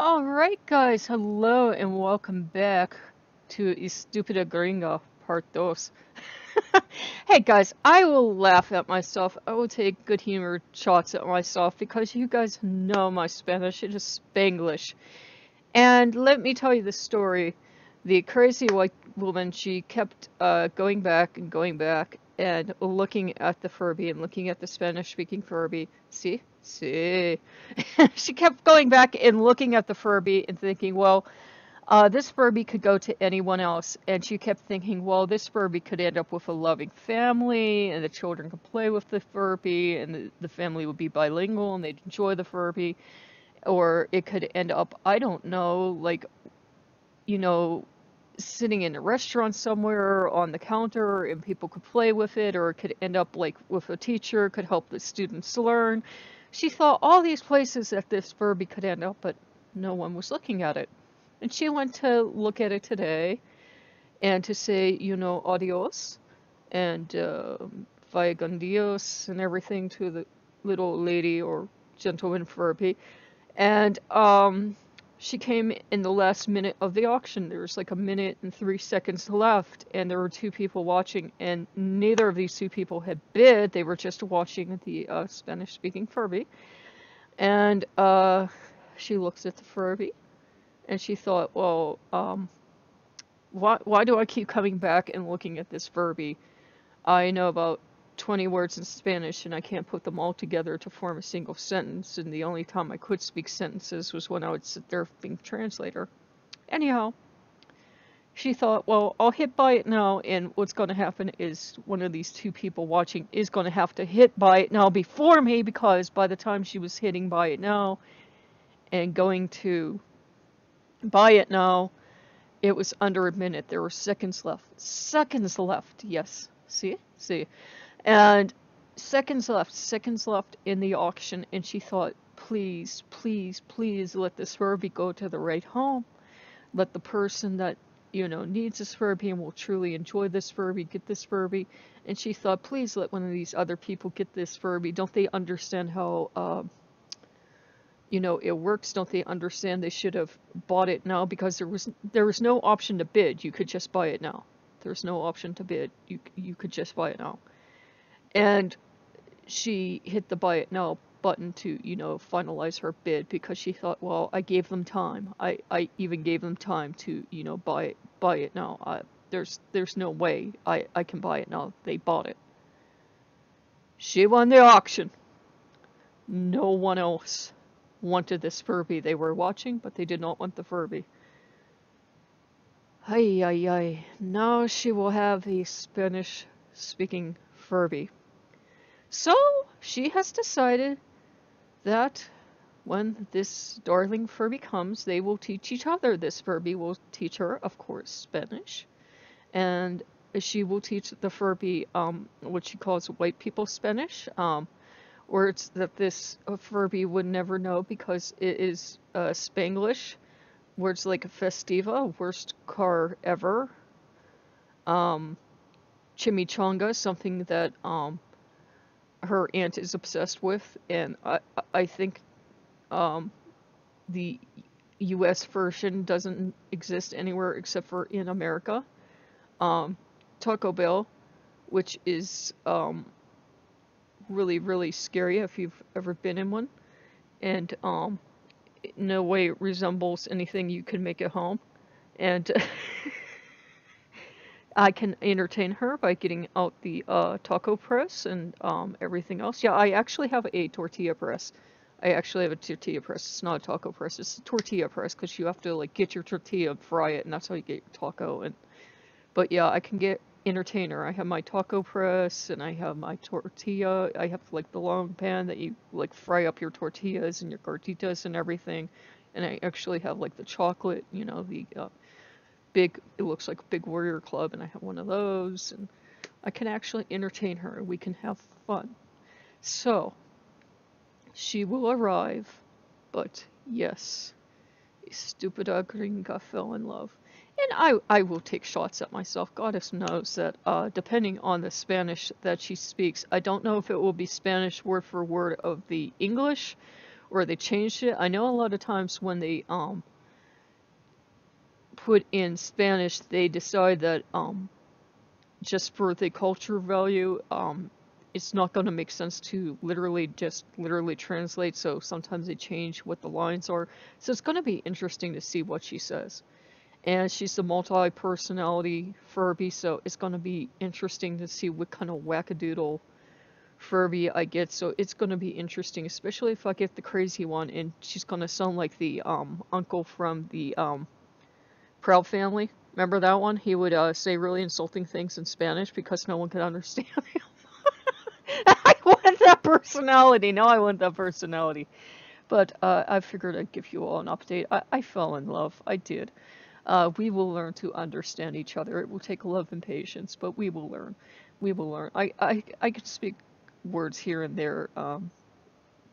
Alright guys, hello and welcome back to Estúpida Gringa Part 2. Hey guys, I will laugh at myself. I will take good humored shots at myself because you guys know my Spanish. It is Spanglish. And let me tell you the story. The crazy white woman, she kept going back and going back and looking at the Furby and looking at the Spanish-speaking Furby. See? See? She kept going back and looking at the Furby and thinking, well, this Furby could go to anyone else. And she kept thinking, well, this Furby could end up with a loving family, and the children could play with the Furby, and the family would be bilingual, and they'd enjoy the Furby. Or it could end up, I don't know, like, you know, sitting in a restaurant somewhere on the counter and people could play with it, or it could end up like with a teacher, could help the students learn. She thought all these places that this Furby could end up, but no one was looking at it. And she went to look at it today and to say, adios and vaya con Dios and everything to the little lady or gentleman Furby. And she came in the last minute of the auction. There was like a minute and 3 seconds left, and there were two people watching, and neither of these two people had bid. They were just watching the Spanish-speaking Furby. And she looks at the Furby, and she thought, well, why do I keep coming back and looking at this Furby? I know about 20 words in Spanish and I can't put them all together to form a single sentence, and the only time I could speak sentences was when I would sit there being translator. Anyhow, she thought, well, I'll hit buy it now, and what's going to happen is one of these two people watching is going to have to hit buy it now before me, because by the time she was hitting buy it now and going to buy it now, it was under a minute. There were seconds left. Seconds left. Yes. See? See? And seconds left in the auction, and she thought, please, please, please let this Furby go to the right home. Let the person that, needs this Furby and will truly enjoy this Furby get this Furby. And she thought, please let one of these other people get this Furby. Don't they understand how, it works? Don't they understand they should have bought it now? Because there was no option to bid. You could just buy it now. There's no option to bid. You could just buy it now. And she hit the buy it now button to, finalize her bid, because she thought, well, I gave them time. I even gave them time to, buy it now. There's no way I can buy it now. They bought it. She won the auction. No one else wanted this Furby. They were watching, but they did not want the Furby. Ay, ay, ay. Now she will have a Spanish-speaking Furby. So she has decided that when this darling Furby comes, they will teach each other. This Furby will teach her, of course, Spanish. And she will teach the Furby what she calls white people Spanish. Words that this Furby would never know because it is Spanglish. Words like festiva, worst car ever. Chimichanga, something that her aunt is obsessed with, and I think the US version doesn't exist anywhere except for in America. Taco Bell, which is really, really scary if you've ever been in one, and no way resembles anything you can make at home. And I can entertain her by getting out the taco press and everything else. Yeah, I actually have a tortilla press. I actually have a tortilla press. It's not a taco press. It's a tortilla press, because you have to like get your tortilla, fry it, and that's how you get your taco. But yeah, I can entertain her. I have my taco press, and I have my tortilla. I have like the long pan that you like fry up your tortillas and your gorditas and everything. And I actually have like the chocolate, the big, it looks like a big warrior club, and I have one of those, and I can actually entertain her. We can have fun. So she will arrive, but yes, Estúpida Gringa fell in love. And I will take shots at myself. Goddess knows that depending on the Spanish that she speaks, I don't know if it will be Spanish word for word of the English, or they changed it. I know a lot of times when they put in Spanish, they decide that just for the culture value, it's not going to make sense to literally translate, so sometimes they change what the lines are. So it's going to be interesting to see what she says. And she's a multi-personality Furby, so it's going to be interesting to see what kind of wackadoodle Furby I get. So it's going to be interesting, especially if I get the crazy one, and she's going to sound like the uncle from the Proud Family. Remember that one? He would say really insulting things in Spanish because no one could understand him. I want that personality. Now I want that personality. But I figured I'd give you all an update. I fell in love. I did. We will learn to understand each other. It will take love and patience, but we will learn. We will learn. I can speak words here and there.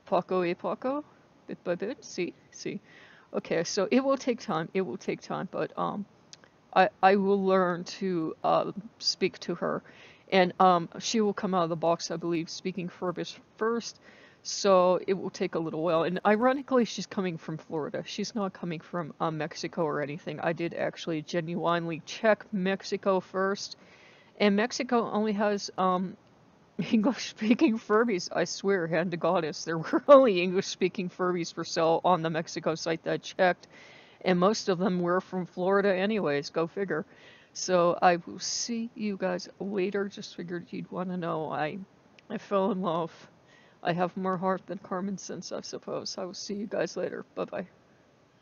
Poco e poco, bit by bit. See. Okay, so it will take time. It will take time, but I will learn to speak to her, and she will come out of the box, I believe, speaking Furbish first. So it will take a little while. And ironically, she's coming from Florida. She's not coming from Mexico or anything. I did actually genuinely check Mexico first, and Mexico only has English-speaking Furbies. I swear, hand to goddess, there were only English-speaking Furbies for sale on the Mexico site that I checked. And most of them were from Florida anyways, go figure. So I will see you guys later. Just figured you'd want to know. I fell in love. I have more heart than common sense, I suppose. I will see you guys later. Bye-bye.